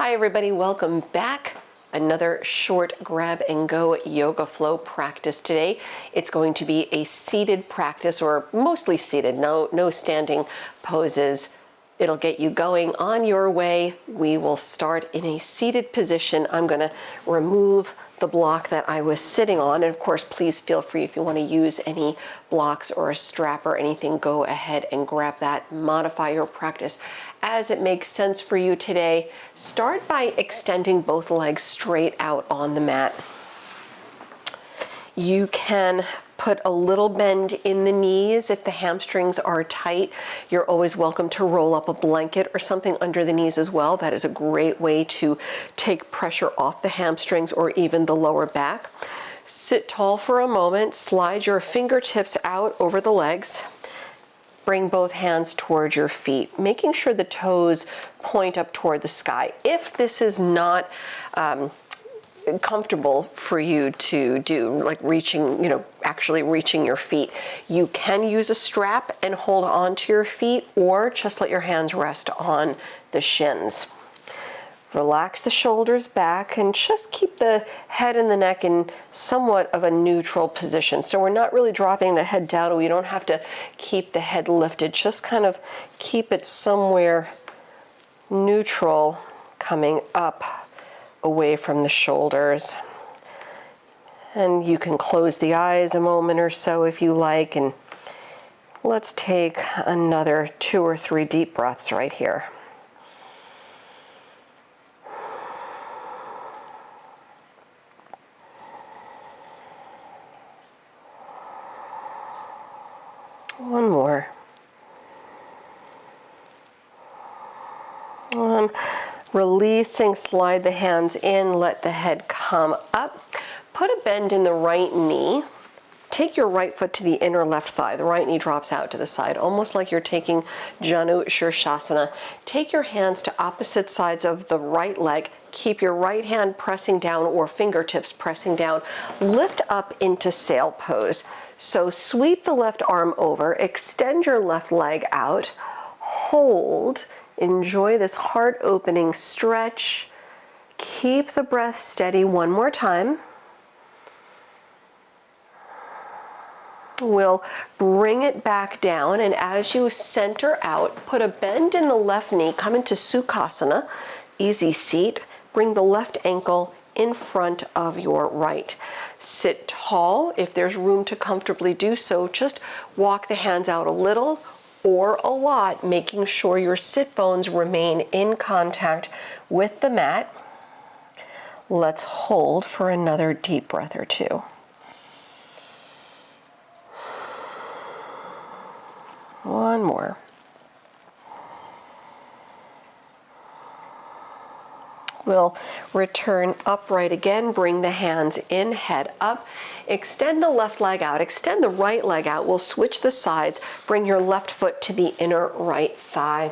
Hi everybody, welcome back. Another short grab and go yoga flow practice today. It's going to be a seated practice, or mostly seated, no standing poses. It'll get you going on your way. We will start in a seated position. I'm going to remove the block that I was sitting on. And of course, please feel free, if you want to use any blocks or a strap or anything, go ahead and grab that. Modify your practice as it makes sense for you today. Start by extending both legs straight out on the mat. You can put a little bend in the knees if the hamstrings are tight. You're always welcome to roll up a blanket or something under the knees as well. That is a great way to take pressure off the hamstrings or even the lower back. Sit tall for a moment, slide your fingertips out over the legs. Bring both hands towards your feet, making sure the toes point up toward the sky. If this is not comfortable for you to do, like reaching, actually reaching your feet, you can use a strap and hold on to your feet, or just let your hands rest on the shins. Relax the shoulders back and just keep the head and the neck in somewhat of a neutral position. So we're not really dropping the head down. We don't have to keep the head lifted. Just kind of keep it somewhere neutral, coming up away from the shoulders. And you can close the eyes a moment or so if you like. And let's take another 2 or 3 deep breaths right here. One more. Releasing, slide the hands in, let the head come up. Put a bend in the right knee. Take your right foot to the inner left thigh. The right knee drops out to the side, almost like you're taking Janu Shirshasana. Take your hands to opposite sides of the right leg. Keep your right hand pressing down or fingertips pressing down. Lift up into sail pose. So sweep the left arm over, extend your left leg out, hold, enjoy this heart-opening stretch. Keep the breath steady. One more time. We'll bring it back down, and as you center out, put a bend in the left knee, come into Sukhasana, easy seat. Bring the left ankle in front of your right. Sit tall. If there's room to comfortably do so, just walk the hands out a little or a lot, making sure your sit bones remain in contact with the mat. Let's hold for another deep breath or two. One more. We'll return upright again, bring the hands in, head up, extend the left leg out, extend the right leg out. We'll switch the sides, bring your left foot to the inner right thigh.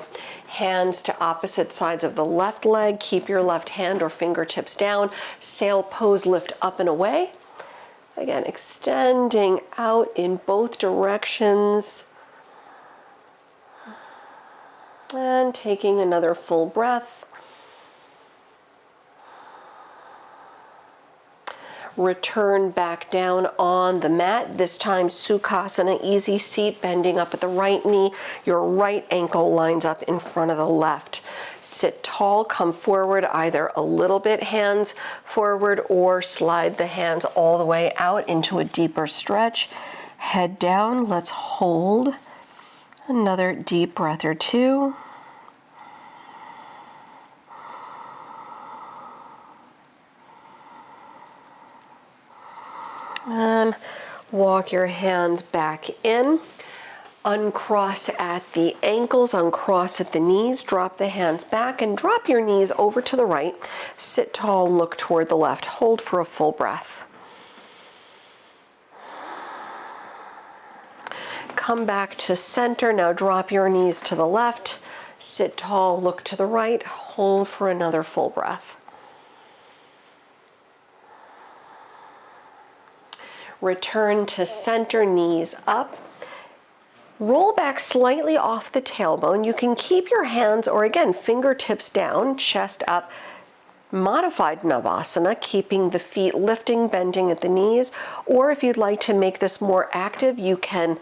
Hands to opposite sides of the left leg, keep your left hand or fingertips down, sail pose, lift up and away. Again, extending out in both directions. And taking another full breath. Return back down on the mat, this time Sukhasana, easy seat, bending up at the right knee. Your right ankle lines up in front of the left. Sit tall, come forward, either a little bit hands forward or slide the hands all the way out into a deeper stretch. Head down, let's hold. Another deep breath or two. And walk your hands back in. Uncross at the ankles, uncross at the knees. Drop the hands back and drop your knees over to the right. Sit tall, look toward the left. Hold for a full breath. Come back to center. Now drop your knees to the left. Sit tall, look to the right. Hold for another full breath. Return to center, knees up. Roll back slightly off the tailbone. You can keep your hands, or again, fingertips down, chest up, modified Navasana, keeping the feet lifting, bending at the knees. Or if you'd like to make this more active, you can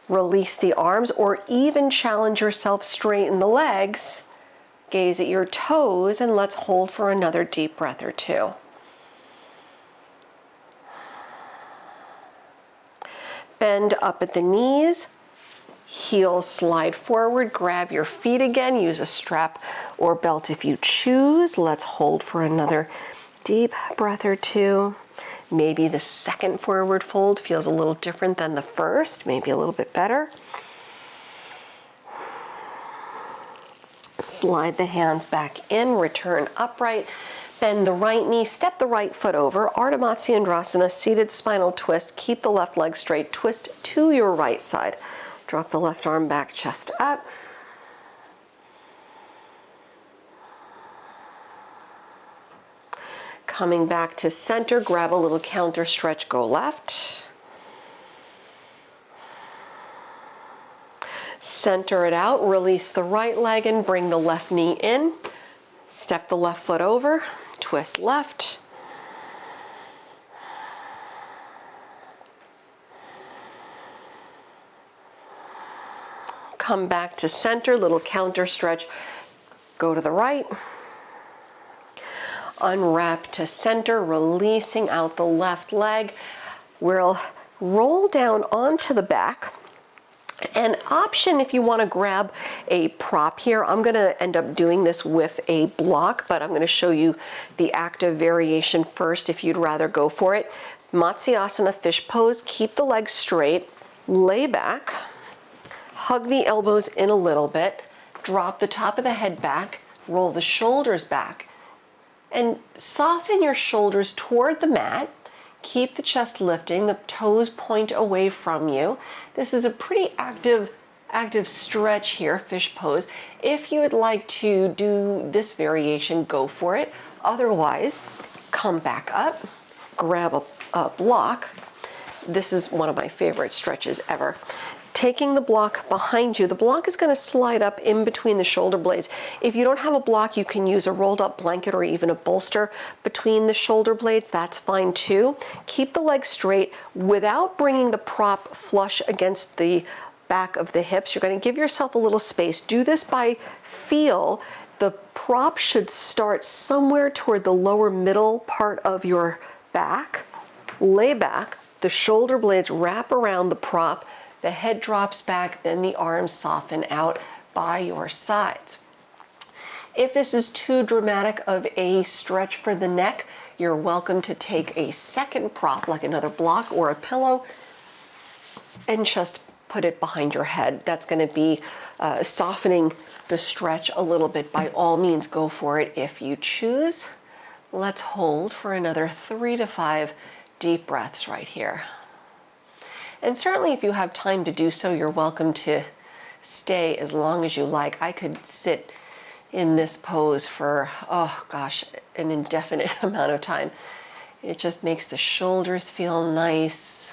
release the arms or even challenge yourself, straighten the legs, gaze at your toes, and let's hold for another deep breath or two. Bend up at the knees, heels slide forward, grab your feet again, use a strap or belt if you choose. Let's hold for another deep breath or two. Maybe the second forward fold feels a little different than the first, maybe a little bit better. Slide the hands back in, return upright, bend the right knee, step the right foot over, Ardha Matsyendrasana, seated spinal twist, keep the left leg straight, twist to your right side. Drop the left arm back, chest up. Coming back to center, grab a little counter stretch, go left. Center it out, release the right leg and bring the left knee in. Step the left foot over, twist left. Come back to center, little counter stretch, go to the right. Unwrap to center, releasing out the left leg. We'll roll down onto the back. An option if you want to grab a prop here, I'm going to end up doing this with a block, but I'm going to show you the active variation first if you'd rather go for it. Matsyasana, fish pose, keep the legs straight, lay back, hug the elbows in a little bit, drop the top of the head back, roll the shoulders back, and soften your shoulders toward the mat. Keep the chest lifting, the toes point away from you. This is a pretty active stretch here, fish pose. If you would like to do this variation, go for it. Otherwise, come back up, grab a block. This is one of my favorite stretches ever. Taking the block behind you, the block is going to slide up in between the shoulder blades. If you don't have a block, you can use a rolled up blanket or even a bolster between the shoulder blades. That's fine too. Keep the legs straight without bringing the prop flush against the back of the hips. You're going to give yourself a little space. Do this by feel. The prop should start somewhere toward the lower middle part of your back. Lay back. The shoulder blades wrap around the prop. The head drops back, then the arms soften out by your sides. If this is too dramatic of a stretch for the neck, you're welcome to take a second prop, like another block or a pillow, and just put it behind your head. That's going to be softening the stretch a little bit. By all means, go for it if you choose. Let's hold for another 3 to 5 deep breaths right here. And certainly if you have time to do so, you're welcome to stay as long as you like. I could sit in this pose for, oh gosh, an indefinite amount of time. It just makes the shoulders feel nice,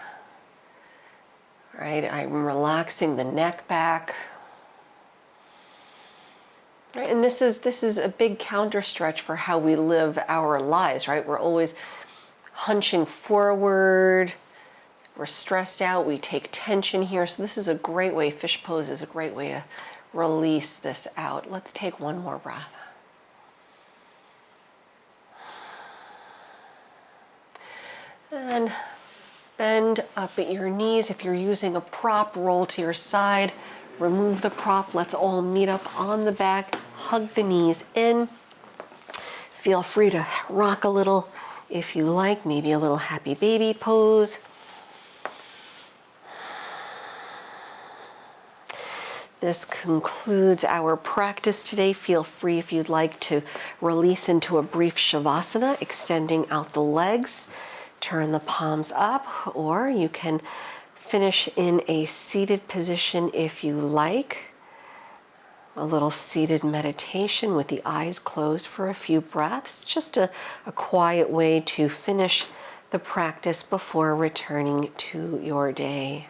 right? I'm relaxing the neck back. Right? And this is a big counter stretch for how we live our lives, right? We're always hunching forward. We're stressed out, we take tension here. So this is a great way, fish pose is a great way to release this out. Let's take one more breath. And bend up at your knees. If you're using a prop, roll to your side. Remove the prop, let's all meet up on the back. Hug the knees in. Feel free to rock a little if you like, maybe a little happy baby pose. This concludes our practice today. Feel free if you'd like to release into a brief Shavasana, extending out the legs. Turn the palms up, or you can finish in a seated position if you like. A little seated meditation with the eyes closed for a few breaths. Just a quiet way to finish the practice before returning to your day.